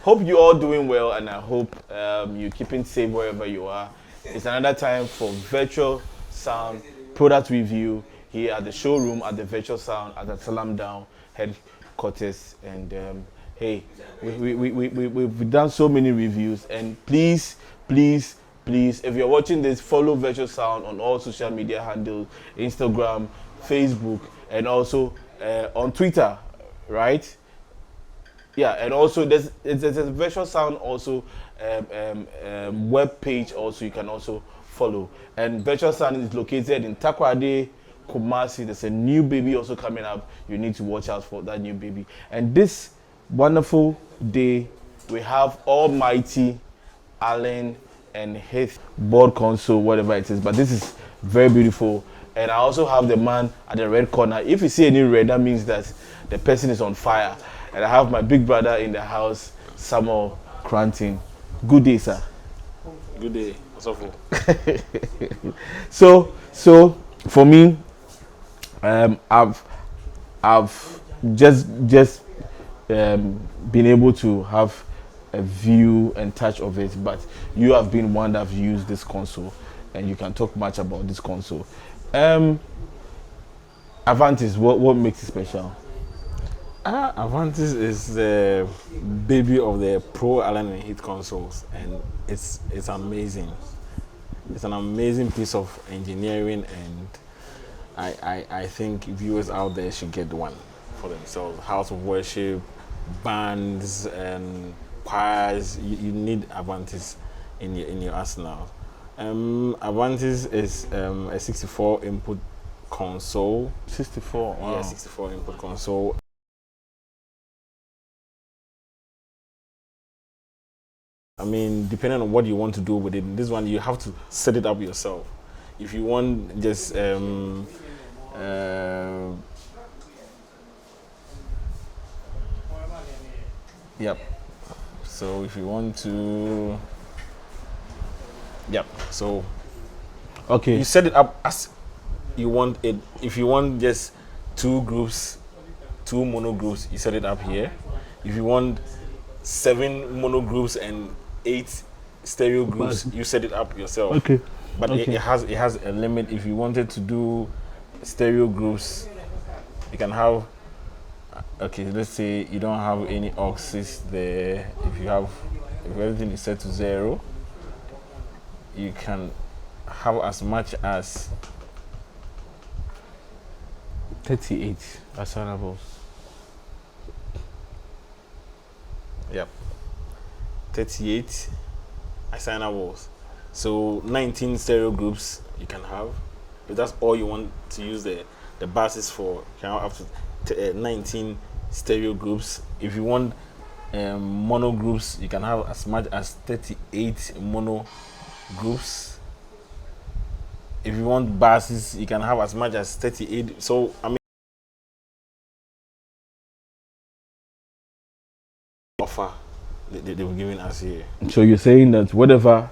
hope you all doing well, and I hope you're keeping safe wherever you are. It's another time for virtual sound product review here at the showroom at the virtual sound at the Salam Down headquarters. And hey, we've done so many reviews, and please, if you're watching this, follow virtual sound on all social media handles, Instagram, Facebook, and also on Twitter, right? Yeah, and also there's a virtual sound also web page also you can also follow. And virtual sound is located in Takoradi, Kumasi. There's a new baby also coming up. You need to watch out for that new baby. And this wonderful day, we have Almighty Allen and Heath board console, whatever it is. But this is very beautiful. And I also have the man at the red corner. If you see any red, that means that the person is on fire. And I have my big brother in the house, Samuel Koranteng. Good day, sir. Good day. What's up? So for me, I've just been able to have a view and touch of it, but you have been one that have used this console, and you can talk much about this console. Avantis, what makes it special? Avantis is the baby of the Pro Allen and Heath consoles, and it's amazing. It's an amazing piece of engineering, and I think viewers out there should get one for themselves. House of worship, bands, and choirs. You need Avantis in your arsenal. Avantis is a 64 input console. 64. Wow. Yeah, 64 input console. I mean, depending on what you want to do with it, this one you have to set it up yourself. If you want just yep. So if you want to, yep. So okay, you set it up as you want it. If you want just two groups, two mono groups, you set it up here. If you want 7 mono groups and 8 stereo groups, you set it up yourself. Okay. But okay. it has a limit. If you wanted to do stereo groups, you can have. Okay, let's say you don't have any auxes there. If everything is set to 0, you can have as much as 38 assignables. Yep. 38 assignables. So 19 stereo groups you can have. If that's all you want to use the buses for, you can have up to 19 stereo groups. If you want mono groups, you can have as much as 38 mono groups. If you want buses, you can have as much as 38. So I mean, offer they've given us here. So you're saying that whatever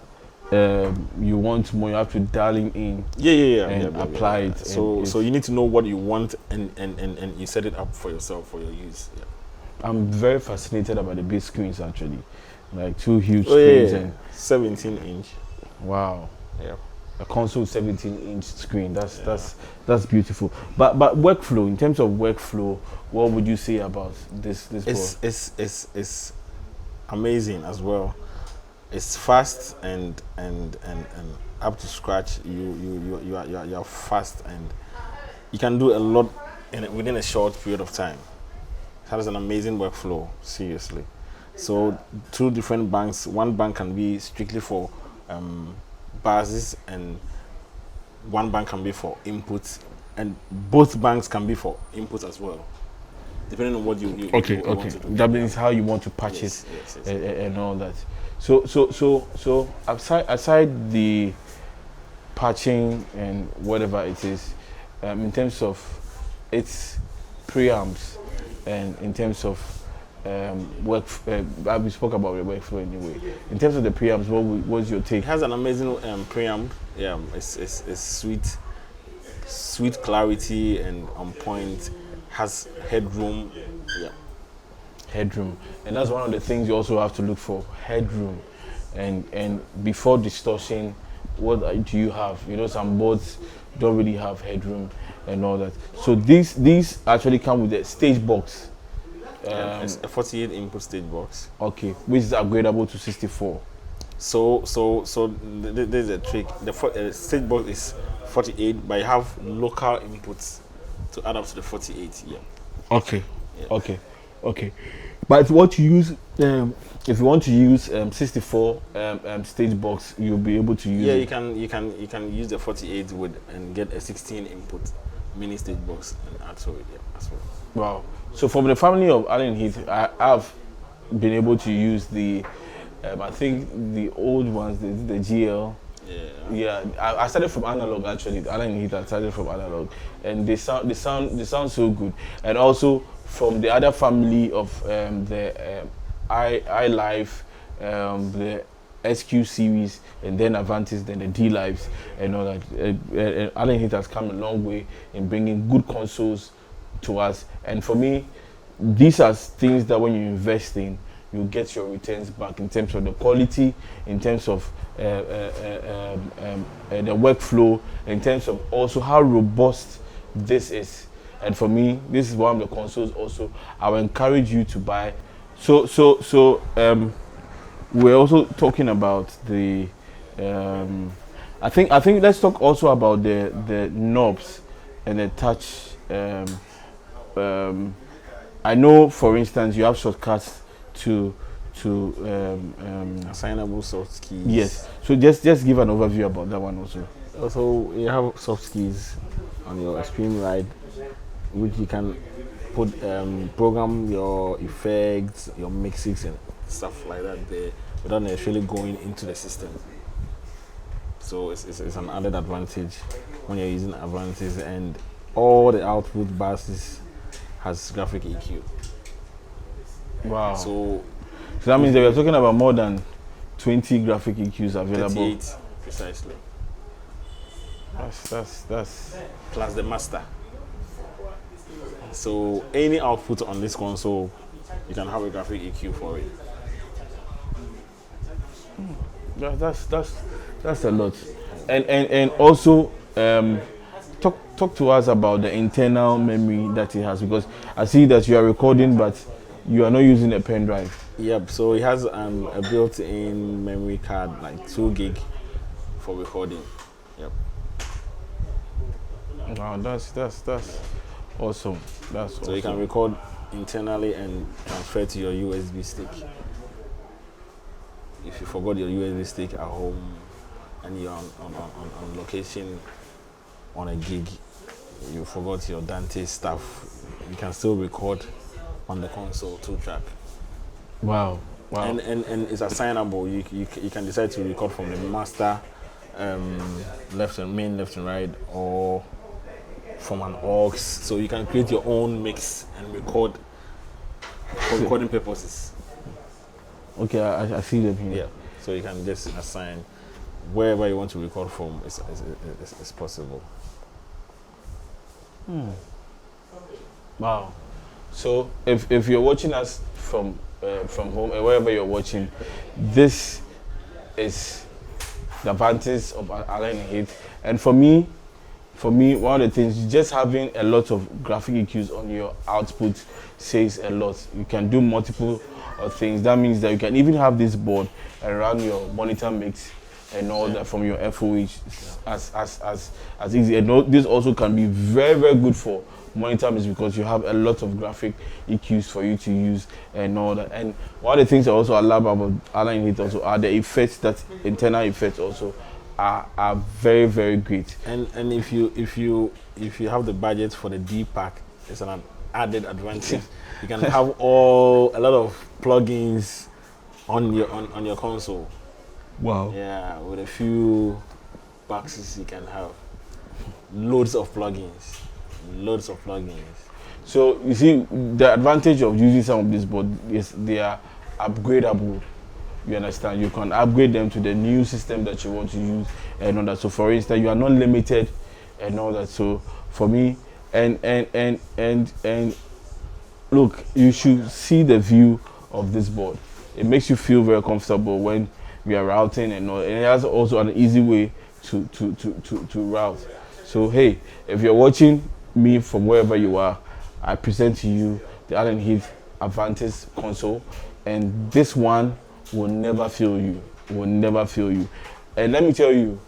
you want more, you have to dial in. And apply it. So you need to know what you want, and you set it up for yourself for your use. Yeah. I'm very fascinated about the big screens actually, like 2 huge screens and 17-inch. Wow. Yeah. A console 17-inch screen. That's beautiful. But workflow, in terms of workflow, what would you say about this board? It's amazing as well. It's fast and up to scratch. You're fast, and you can do a lot within a short period of time. It has an amazing workflow, seriously. So 2 different banks. One bank can be strictly for buses, and one bank can be for inputs, and both banks can be for inputs as well, depending on what you want to do. That means how you want to patch it and all that. So aside the patching and whatever it is, in terms of its preamps and in terms of we spoke about the workflow anyway. In terms of the preamps, what's your take? It has an amazing preamp. Yeah, it's sweet clarity and on point. Has headroom. Yeah. headroom, and that's one of the things you also have to look for, headroom. And before distortion, what do you have? You know, some boards don't really have headroom and all that. So these actually come with a stage box. It's a 48 input stage box. Okay, which is upgradable to 64. So there's a trick. The stage box is 48, but you have local inputs to add up to the 48. Yeah. Okay. Yeah. Okay. But what you use, if you want to use 64 stage box, you'll be able to use. Yeah, it. you can use the 48 and get a 16 input mini stage box and add to it. Yeah, as well. Wow. So from the family of Allen Heath, I've been able to use the, I think the old ones, the GL. Yeah. Yeah, I started from analog actually. Allen Heath, I started from analog, and they sound so good. And also from the other family of the I Life, the SQ series, and then Avantis, then the D Lives, and all that. Allen Heath has come a long way in bringing good consoles to us. And for me, these are things that when you invest in, you get your returns back in terms of the quality, in terms of the workflow, in terms of also how robust this is. And for me, this is one of the consoles also I will encourage you to buy. So we're also talking about the I think let's talk also about the knobs and the touch. I know, for instance, you have shortcuts to assignable soft keys. Yes. So just give an overview about that one also. Also, you have soft keys on your Extreme Ride, which you can put program your effects, your mixes, and stuff like that there without necessarily going into the system. So it's an added advantage when you're using Avantis, and all the output buses has graphic EQ. Wow. So that means that we're talking about more than 20 graphic EQs available. 38 precisely. That's Plus the master. So any output on this console, you can have a graphic EQ for it. That's a lot. And also talk to us about the internal memory that it has, because I see that you are recording but you are not using a pen drive. Yep, so it has a built-in memory card, like 2 gig for recording. Yep. Wow, that's awesome. That's so awesome. You can record internally and transfer to your USB stick. If you forgot your USB stick at home and you're on location on a gig, you forgot your Dante stuff, you can still record on the console 2-track. Wow. And it's assignable. You can decide to record from the master, left and right, or from an aux. So you can create your own mix and record for recording purposes. Okay, I see that here. Yeah. So you can just assign wherever you want to record from. It's possible. Wow. So if you're watching us from home or wherever you're watching, this is the advantage of Allen Heath. And for me, one of the things, just having a lot of graphic EQs on your output says a lot. You can do multiple things. That means that you can even have this board and run your monitor mix and all that from your FOH as easy. And this also can be very, very good for monitor mix because you have a lot of graphic EQs for you to use and all that. And one of the things I also love about Allen Heath also are the effects, that internal effects also are very, very great. And if you have the budget for the D pack, it's an added advantage. You can have a lot of plugins on your console. Wow. Yeah, with a few boxes you can have loads of plugins. So you see, the advantage of using some of these boards is they are upgradable. You understand? You can upgrade them to the new system that you want to use and all that. So for instance, you are not limited and all that. So for me, and look, you should see the view of this board. It makes you feel very comfortable when we are routing and all, and it has also an easy way to route. So hey, if you're watching me from wherever you are, I present to you the Allen Heath AVANTIS console, and this one will never fail you. Will never fail you. And let me tell you,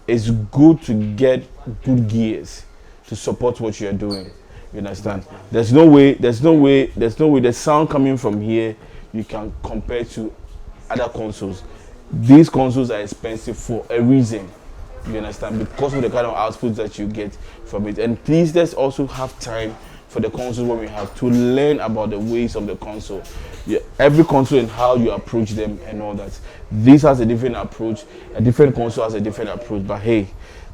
it's good to get good gears to support what you are doing. You understand? There's no way the sound coming from here you can compare to other consoles. These consoles are expensive for a reason. You understand? Because of the kind of output that you get from it. And please, let's also have time for the console when we have to learn about the ways of the console. Yeah, every console and how you approach them and all that. This has a different approach. A different console has a different approach. But hey,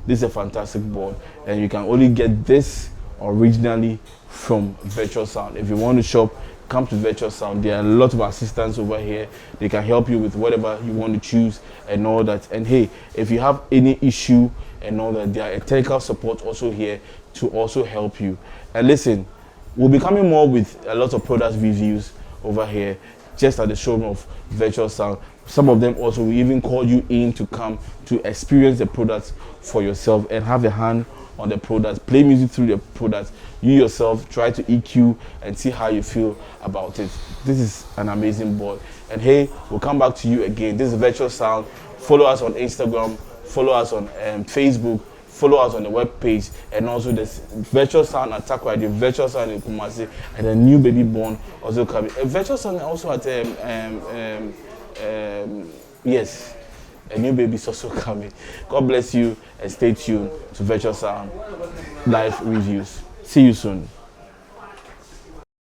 this is a fantastic board, and you can only get this originally from Virtual Sound. If you want to shop, come to Virtual Sound. There are a lot of assistants over here. They can help you with whatever you want to choose and all that. And hey, if you have any issue and all that, there are a technical support also here to also help you. And listen, we'll be coming more with a lot of product reviews over here just at the showroom of Virtual Sound. Some of them also will even call you in to come to experience the products for yourself and have a hand on the products, play music through the products. You yourself try to EQ and see how you feel about it. This is an amazing board. And hey, we'll come back to you again. This is Virtual Sound. Follow us on Instagram, follow us on Facebook, follow us on the webpage, and also this Virtual Sound at Takoradi, Virtual Sound in Kumasi, and a new baby born also coming. Virtual Sound also at yes, a new baby is also coming. God bless you and stay tuned to Virtual Sound live reviews. See you soon.